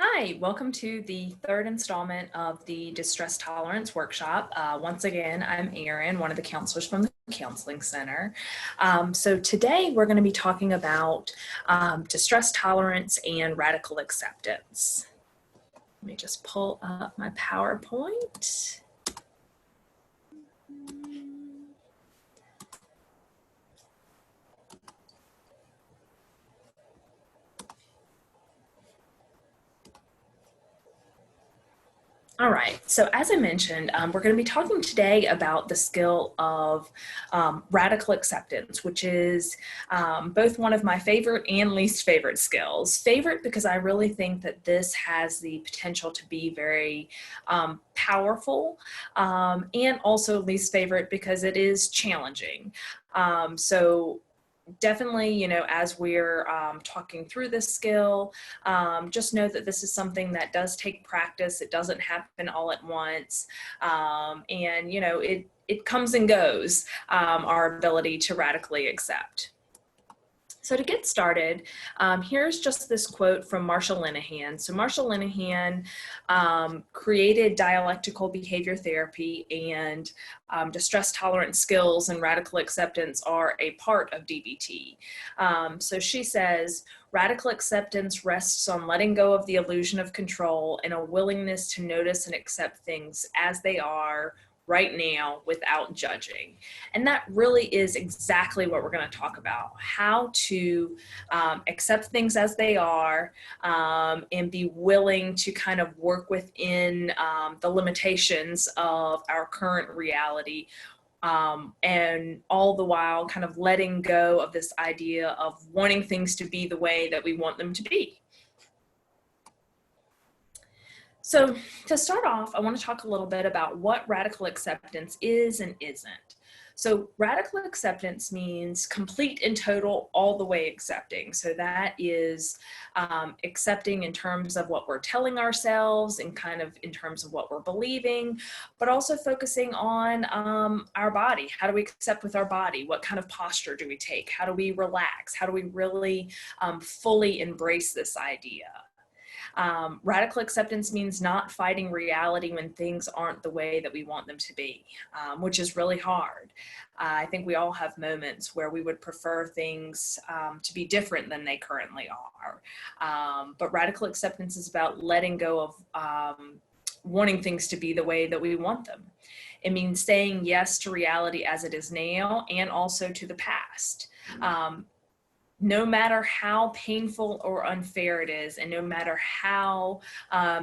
Hi, welcome to the third installment of the Distress Tolerance Workshop. Once again, I'm Erin, one of the counselors from the Counseling Center. So today we're going to be talking about distress tolerance and radical acceptance. Let me just pull up my PowerPoint. All right, so as I mentioned, we're going to be talking today about the skill of radical acceptance, which is both one of my favorite and least favorite skills. Favorite because I really think that this has the potential to be very powerful, and also least favorite because it is challenging. So definitely, as we're talking through this skill, just know that this is something that does take practice. It doesn't happen all at once. And, it comes and goes, our ability to radically accept. So to get started, here's just this quote from Marshall Linehan. So Marshall Linehan created dialectical behavior therapy, and distress tolerance skills and radical acceptance are a part of DBT. So she says, radical acceptance rests on letting go of the illusion of control and a willingness to notice and accept things as they are right now without judging. And that really is exactly what we're going to talk about, how to accept things as they are, and be willing to kind of work within the limitations of our current reality, and all the while kind of letting go of this idea of wanting things to be the way that we want them to be. So to start off, I want to talk a little bit about what radical acceptance is and isn't. So radical acceptance means complete and total, all the way accepting. So that is accepting in terms of what we're telling ourselves and kind of in terms of what we're believing, but also focusing on our body. How do we accept with our body? What kind of posture do we take? How do we relax? How do we really fully embrace this idea? Radical acceptance means not fighting reality when things aren't the way that we want them to be, which is really hard. I think we all have moments where we would prefer things to be different than they currently are. But radical acceptance is about letting go of wanting things to be the way that we want them. It means saying yes to reality as it is now and also to the past. No matter how painful or unfair it is, and no matter how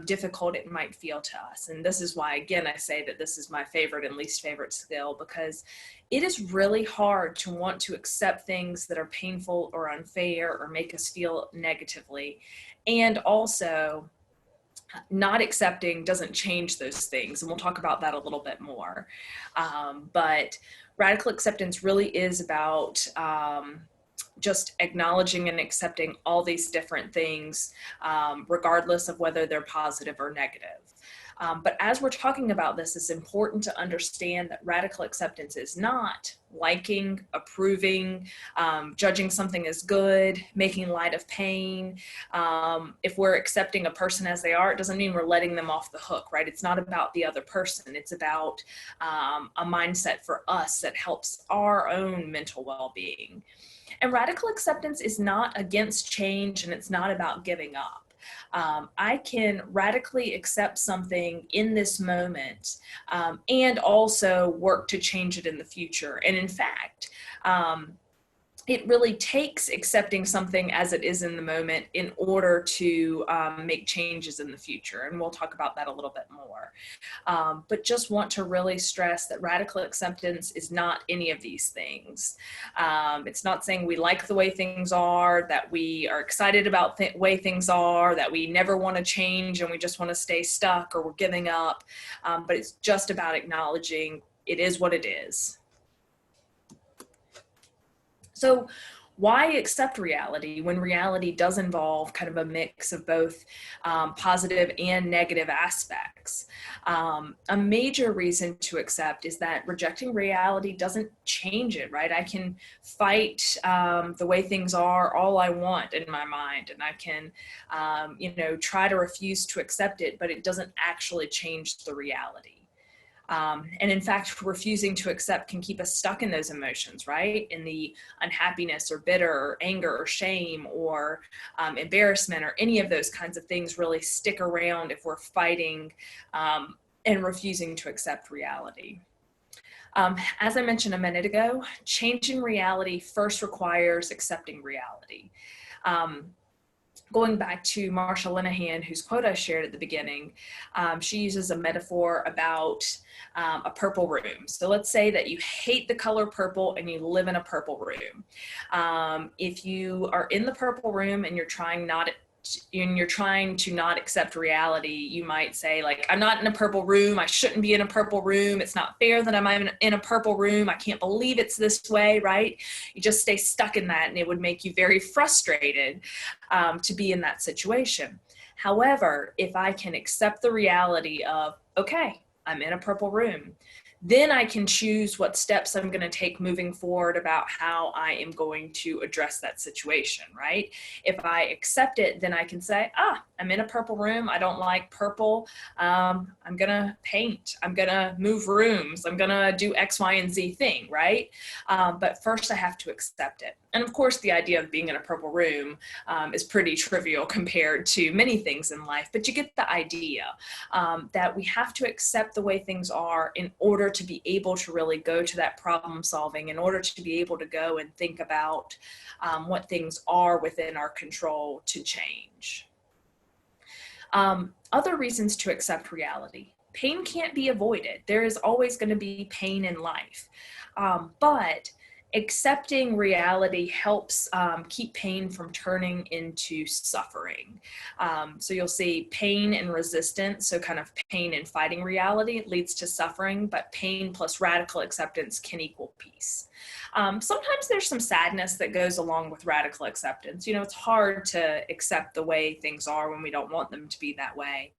difficult it might feel to us. And this is why, again, I say that this is my favorite and least favorite skill, because it is really hard to want to accept things that are painful or unfair or make us feel negatively. And also, not accepting doesn't change those things. And we'll talk about that a little bit more. But radical acceptance really is about just acknowledging and accepting all these different things, regardless of whether they're positive or negative. But as we're talking about this, it's important to understand that radical acceptance is not liking, approving, judging something as good, making light of pain. If we're accepting a person as they are, it doesn't mean we're letting them off the hook, right? It's not about the other person. It's about a mindset for us that helps our own mental well-being. And radical acceptance is not against change, and it's not about giving up. I can radically accept something in this moment, and also work to change it in the future. And in fact, it really takes accepting something as it is in the moment in order to make changes in the future. And we'll talk about that a little bit more. But just want to really stress that radical acceptance is not any of these things. It's not saying we like the way things are, that we are excited about the way things are, that we never want to change and we just want to stay stuck or we're giving up. But it's just about acknowledging it is what it is. So why accept reality when reality does involve kind of a mix of both positive and negative aspects? A major reason to accept is that rejecting reality doesn't change it, right? I can fight the way things are all I want in my mind, and I can, try to refuse to accept it, but it doesn't actually change the reality. And in fact, refusing to accept can keep us stuck in those emotions, right? In the unhappiness or bitter or anger or shame or embarrassment or any of those kinds of things really stick around if we're fighting and refusing to accept reality. As I mentioned a minute ago, changing reality first requires accepting reality. Going back to Marsha Linehan, whose quote I shared at the beginning, she uses a metaphor about a purple room. So let's say that you hate the color purple and you live in a purple room. If you are in the purple room and you're trying to not accept reality, you might say, like, I'm not in a purple room. I shouldn't be in a purple room. It's not fair that I'm in a purple room. I can't believe it's this way, right? You just stay stuck in that, and it would make you very frustrated to be in that situation. However, if I can accept the reality of, okay, I'm in a purple room, then I can choose what steps I'm going to take moving forward about how I am going to address that situation, right? If I accept it, then I can say, I'm in a purple room. I don't like purple. I'm going to paint. I'm going to move rooms. I'm going to do X, Y, and Z thing, right? But first I have to accept it. And of course, the idea of being in a purple room is pretty trivial compared to many things in life, but you get the idea that we have to accept the way things are in order to be able to really go to that problem solving, in order to be able to go and think about what things are within our control to change. Other reasons to accept reality. Pain can't be avoided. There is always going to be pain in life. But accepting reality helps keep pain from turning into suffering. So you'll see pain and resistance, so kind of pain and fighting reality leads to suffering, but pain plus radical acceptance can equal peace. Sometimes there's some sadness that goes along with radical acceptance. It's hard to accept the way things are when we don't want them to be that way.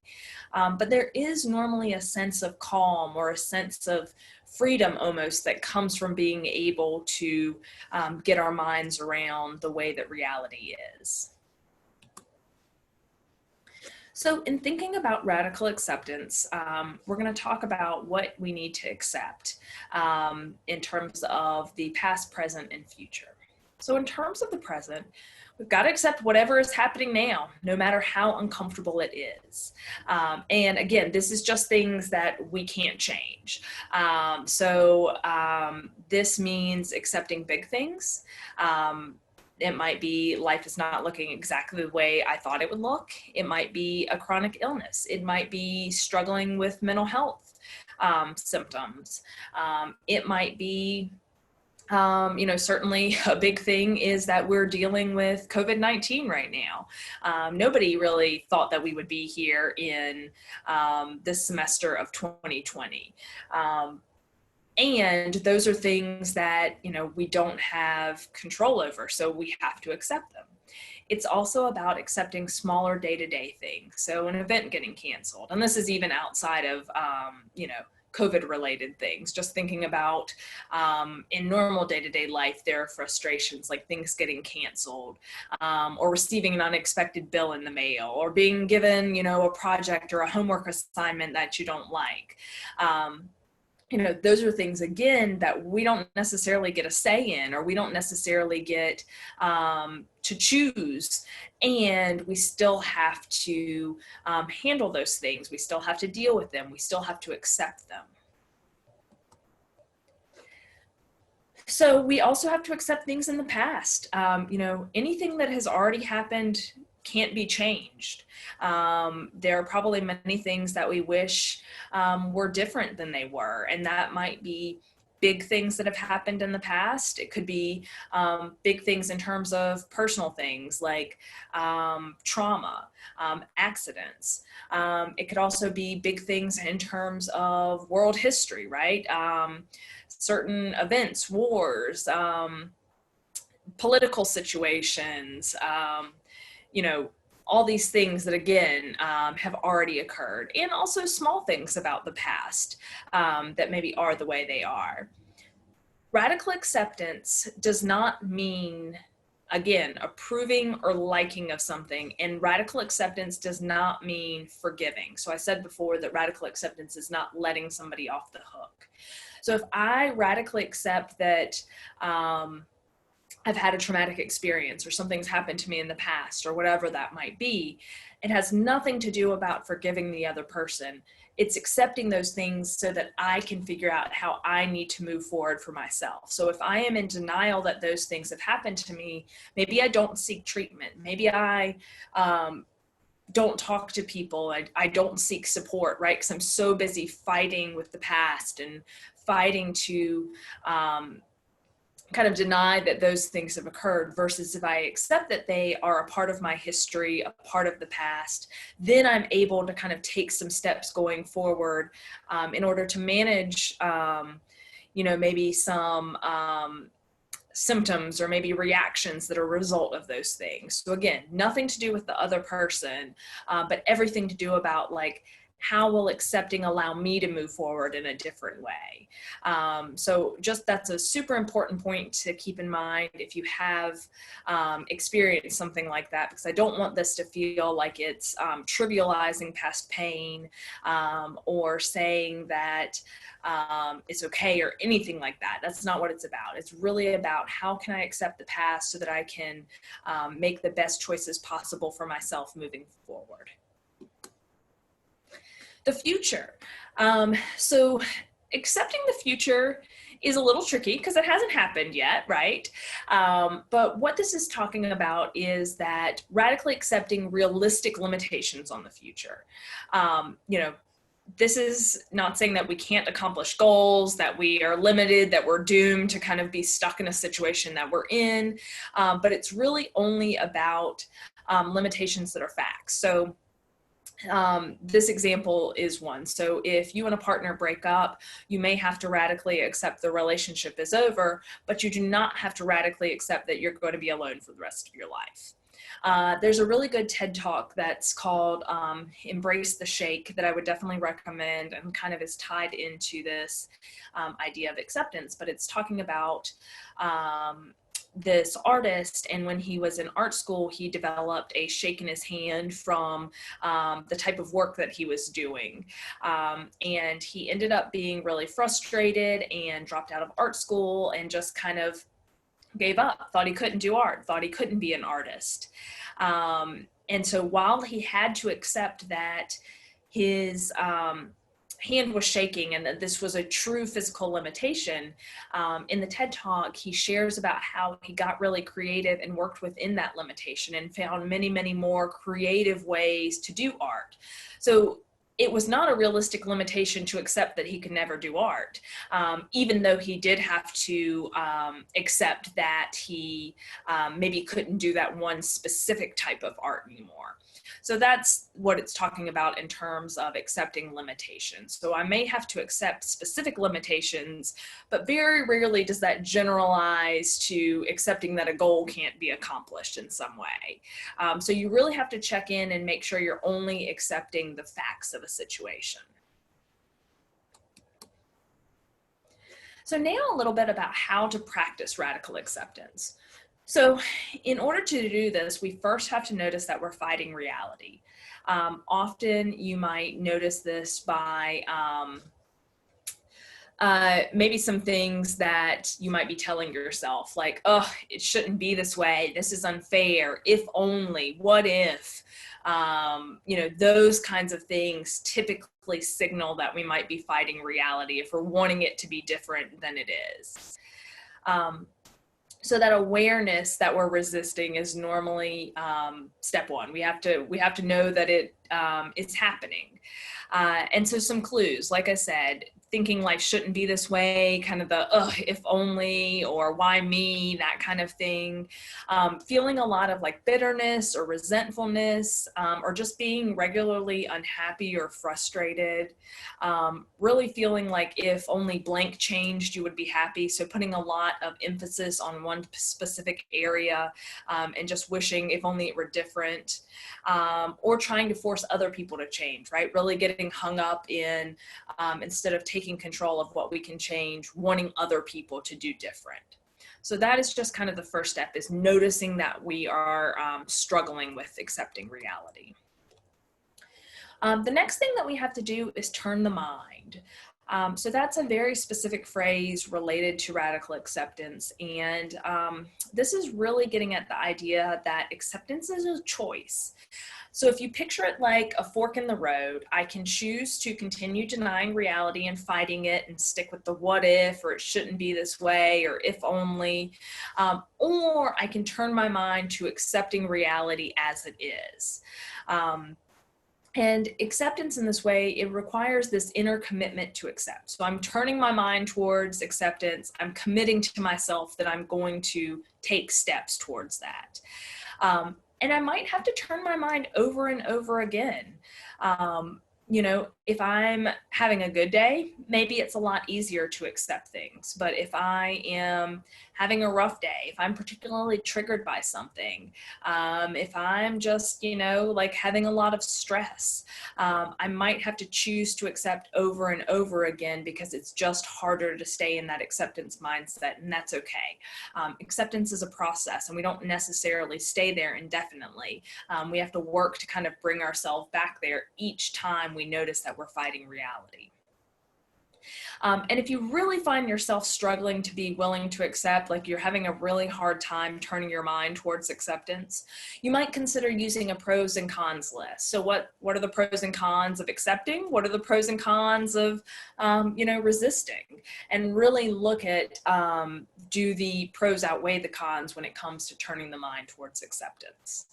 But there is normally a sense of calm or a sense of freedom almost that comes from being able to get our minds around the way that reality is. So in thinking about radical acceptance, we're going to talk about what we need to accept in terms of the past, present, and future. So in terms of the present, we've got to accept whatever is happening now, no matter how uncomfortable it is. And again, this is just things that we can't change. This means accepting big things. It might be life is not looking exactly the way I thought it would look. It might be a chronic illness. It might be struggling with mental health symptoms. It might be certainly a big thing is that we're dealing with COVID-19 right now. Nobody really thought that we would be here in this semester of 2020. And those are things that, we don't have control over, so we have to accept them. It's also about accepting smaller day-to-day things. So an event getting canceled, and this is even outside of, COVID-related things, just thinking about in normal day-to-day life, there are frustrations like things getting canceled or receiving an unexpected bill in the mail or being given, a project or a homework assignment that you don't like. Those are things, again, that we don't necessarily get a say in, or we don't necessarily get to choose. And we still have to handle those things. We still have to deal with them. We still have to accept them. So we also have to accept things in the past. Anything that has already happened can't be changed. There are probably many things that we wish were different than they were, and that might be big things that have happened in the past. It could be big things in terms of personal things like trauma, accidents. It could also be big things in terms of world history, right? Certain events, wars, political situations, all these things that, again, have already occurred, and also small things about the past that maybe are the way they are. Radical acceptance does not mean, again, approving or liking of something, and radical acceptance does not mean forgiving. So I said before that radical acceptance is not letting somebody off the hook. So if I radically accept that I've had a traumatic experience or something's happened to me in the past or whatever that might be, it has nothing to do about forgiving the other person. It's accepting those things so that I can figure out how I need to move forward for myself. So if I am in denial that those things have happened to me, maybe I don't seek treatment. Maybe I don't talk to people. I don't seek support, right? Because I'm so busy fighting with the past and fighting to kind of deny that those things have occurred, versus if I accept that they are a part of my history, a part of the past, then I'm able to kind of take some steps going forward in order to manage, maybe some symptoms or maybe reactions that are a result of those things. So again, nothing to do with the other person, but everything to do about like, how will accepting allow me to move forward in a different way? So just that's a super important point to keep in mind if you have experienced something like that, because I don't want this to feel like it's trivializing past pain or saying that it's okay or anything like that. That's not what it's about. It's really about how can I accept the past so that I can make the best choices possible for myself moving forward. The future. So accepting the future is a little tricky because it hasn't happened yet, right? But what this is talking about is that radically accepting realistic limitations on the future. This is not saying that we can't accomplish goals, that we are limited, that we're doomed to kind of be stuck in a situation that we're in, but it's really only about limitations that are facts. So this example is one. So if you and a partner break up, you may have to radically accept the relationship is over, but you do not have to radically accept that you're going to be alone for the rest of your life. There's a really good TED Talk that's called Embrace the Shake that I would definitely recommend, and kind of is tied into this idea of acceptance, but it's talking about this artist, and when he was in art school, he developed a shake in his hand from the type of work that he was doing. And he ended up being really frustrated and dropped out of art school and just kind of gave up, thought he couldn't do art, thought he couldn't be an artist. And so while he had to accept that his hand was shaking and that this was a true physical limitation, in the TED Talk, he shares about how he got really creative and worked within that limitation and found many, many more creative ways to do art. So it was not a realistic limitation to accept that he could never do art, even though he did have to accept that he maybe couldn't do that one specific type of art anymore. So that's what it's talking about in terms of accepting limitations. So I may have to accept specific limitations, but very rarely does that generalize to accepting that a goal can't be accomplished in some way. So you really have to check in and make sure you're only accepting the facts of a situation. So now a little bit about how to practice radical acceptance. So in order to do this, we first have to notice that we're fighting reality. Often you might notice this by maybe some things that you might be telling yourself, like, oh, it shouldn't be this way. This is unfair. If only, what if? Those kinds of things typically signal that we might be fighting reality if we're wanting it to be different than it is. So that awareness that we're resisting is normally step one. We have to know that it's happening. And so some clues, like I said, thinking life shouldn't be this way, kind of the, ugh, if only, or why me, that kind of thing. Feeling a lot of like bitterness or resentfulness, or just being regularly unhappy or frustrated. Really feeling like if only blank changed, you would be happy. So putting a lot of emphasis on one specific area, and just wishing if only it were different, or trying to force other people to change, right? Really getting hung up in, instead of taking control of what we can change, wanting other people to do different. So that is just kind of the first step, is noticing that we are struggling with accepting reality. The next thing that we have to do is turn the mind. So that's a very specific phrase related to radical acceptance. And this is really getting at the idea that acceptance is a choice. So if you picture it like a fork in the road, I can choose to continue denying reality and fighting it and stick with the what if, or it shouldn't be this way, or if only, or I can turn my mind to accepting reality as it is. And acceptance in this way, it requires this inner commitment to accept. So I'm turning my mind towards acceptance. I'm committing to myself that I'm going to take steps towards that. And I might have to turn my mind over and over again. You know, if I'm having a good day, maybe it's a lot easier to accept things. But if I am having a rough day, if I'm particularly triggered by something, if I'm just, you know, like having a lot of stress, I might have to choose to accept over and over again, because it's just harder to stay in that acceptance mindset, and that's okay. Acceptance is a process, and we don't necessarily stay there indefinitely. We have to work to kind of bring ourselves back there each time we notice that we're fighting reality. And if you really find yourself struggling to be willing to accept, like you're having a really hard time turning your mind towards acceptance, you might consider using a pros and cons list. So what are the pros and cons of accepting? What are the pros and cons of, you know, resisting? And really look at, do the pros outweigh the cons when it comes to turning the mind towards acceptance?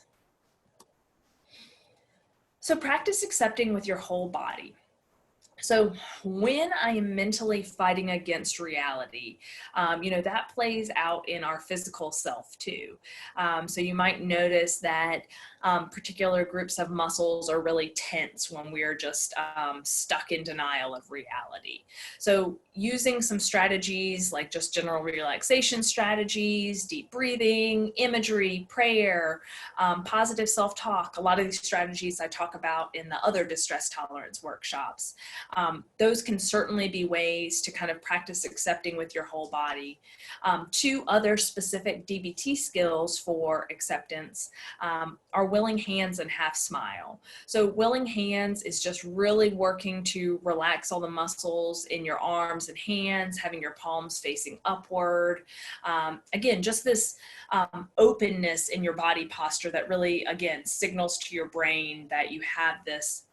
So practice accepting with your whole body. So when I am mentally fighting against reality, you know, that plays out in our physical self too. So you might notice that particular groups of muscles are really tense when we're just stuck in denial of reality. So using some strategies like just general relaxation strategies, deep breathing, imagery, prayer, positive self-talk, a lot of these strategies I talk about in the other distress tolerance workshops. Those can certainly be ways to kind of practice accepting with your whole body. Two other specific DBT skills for acceptance are willing hands and half smile. So willing hands is just really working to relax all the muscles in your arms and hands, having your palms facing upward. Again, just this openness in your body posture that really, again, signals to your brain that you have this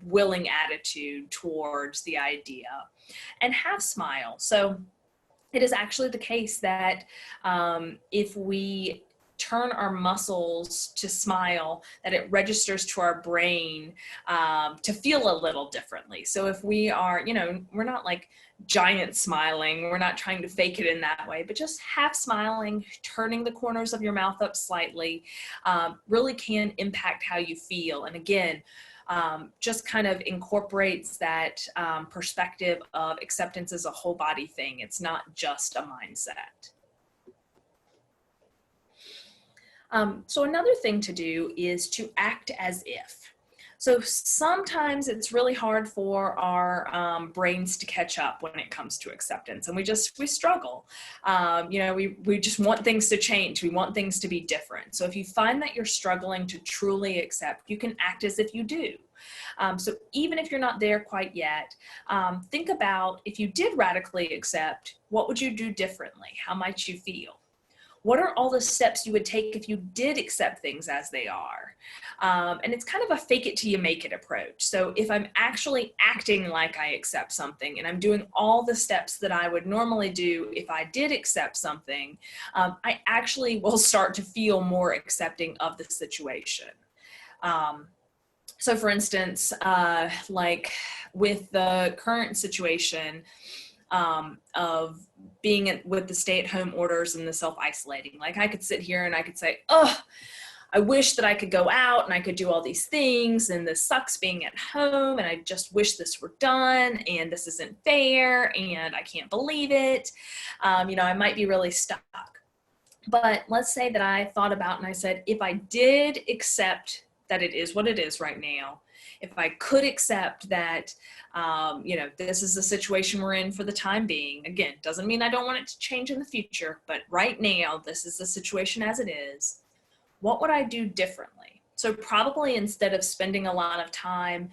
willing attitude towards the idea. And half smile. So it is actually the case that if we turn our muscles to smile, that it registers to our brain to feel a little differently. So if we are, you know, we're not like giant smiling, we're not trying to fake it in that way, but just half smiling, turning the corners of your mouth up slightly, really can impact how you feel. And again, just kind of incorporates that perspective of acceptance as a whole body thing. It's not just a mindset. So another thing to do is to act as if. So sometimes it's really hard for our brains to catch up when it comes to acceptance, and we struggle. You know, we just want things to change. We want things to be different. So if you find that you're struggling to truly accept, you can act as if you do. So even if you're not there quite yet, think about if you did radically accept, what would you do differently? How might you feel? What are all the steps you would take if you did accept things as they are? And it's kind of a fake it till you make it approach. So if I'm actually acting like I accept something and I'm doing all the steps that I would normally do if I did accept something, I actually will start to feel more accepting of the situation. So for instance, like with the current situation of being with the stay-at-home orders and the self-isolating, like I could sit here and I could say, oh, I wish that I could go out and I could do all these things, and this sucks being at home, and I just wish this were done, and this isn't fair, and I can't believe it. I might be really stuck. But let's say that I thought about and I said, if I did accept that it is what it is right now, if I could accept that, this is the situation we're in for the time being. Again, doesn't mean I don't want it to change in the future, but right now, this is the situation as it is. What would I do differently? So probably instead of spending a lot of time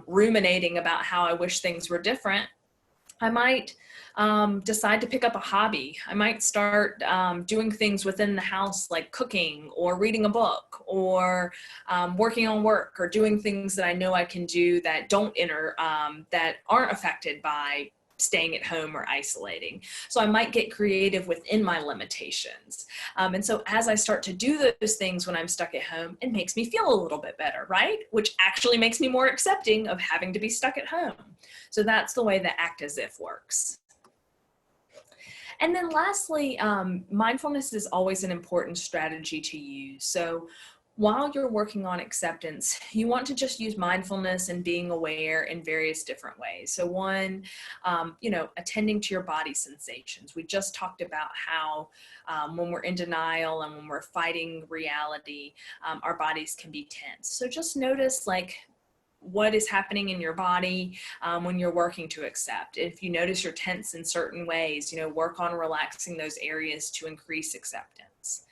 ruminating about how I wish things were different, I might decide to pick up a hobby. I might start doing things within the house like cooking or reading a book or working on work or doing things that I know I can do that that aren't affected by staying at home or isolating. So I might get creative within my limitations. And so as I start to do those things when I'm stuck at home, it makes me feel a little bit better, right? Which actually makes me more accepting of having to be stuck at home. So that's the way the act as if works. And then lastly, mindfulness is always an important strategy to use. So while you're working on acceptance, you want to just use mindfulness and being aware in various different ways. So one, attending to your body sensations. We just talked about how when we're in denial and when we're fighting reality, our bodies can be tense. So just notice what is happening in your body when you're working to accept. If you notice you're tense in certain ways, work on relaxing those areas to increase acceptance.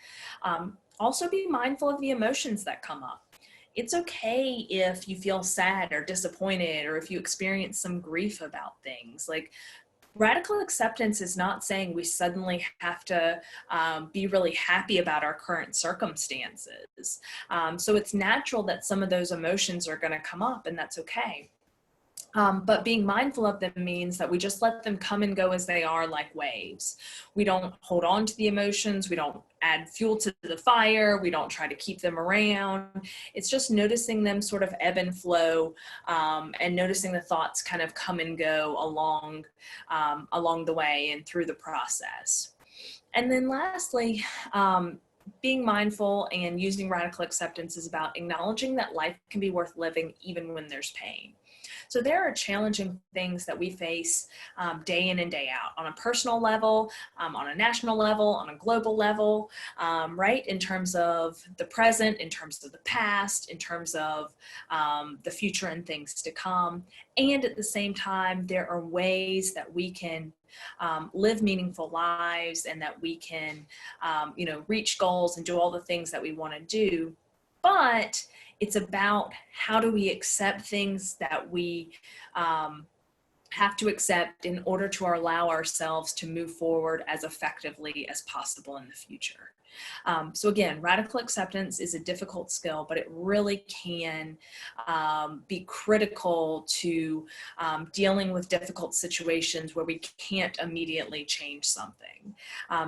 Also be mindful of the emotions that come up. It's okay if you feel sad or disappointed or if you experience some grief about things. Like, radical acceptance is not saying we suddenly have to be really happy about our current circumstances. So it's natural that some of those emotions are going to come up, and that's okay. But being mindful of them means that we just let them come and go as they are, like waves. We don't hold on to the emotions. We don't add fuel to the fire. We don't try to keep them around. It's just noticing them sort of ebb and flow, and noticing the thoughts kind of come and go along the way and through the process. And then lastly, being mindful and using radical acceptance is about acknowledging that life can be worth living even when there's pain. So there are challenging things that we face day in and day out on a personal level, on a national level, on a global level, right? In terms of the present, in terms of the past, in terms of the future and things to come. And at the same time, there are ways that we can live meaningful lives and that we can, reach goals and do all the things that we want to do. But it's about how do we accept things that we have to accept in order to allow ourselves to move forward as effectively as possible in the future. So again, radical acceptance is a difficult skill, but it really can be critical to dealing with difficult situations where we can't immediately change something.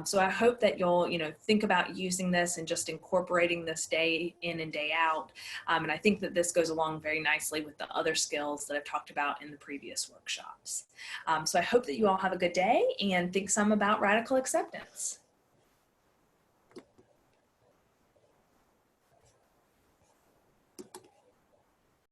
So I hope that you'll, think about using this and just incorporating this day in and day out. And I think that this goes along very nicely with the other skills that I've talked about in the previous workshops. So I hope that you all have a good day and think some about radical acceptance.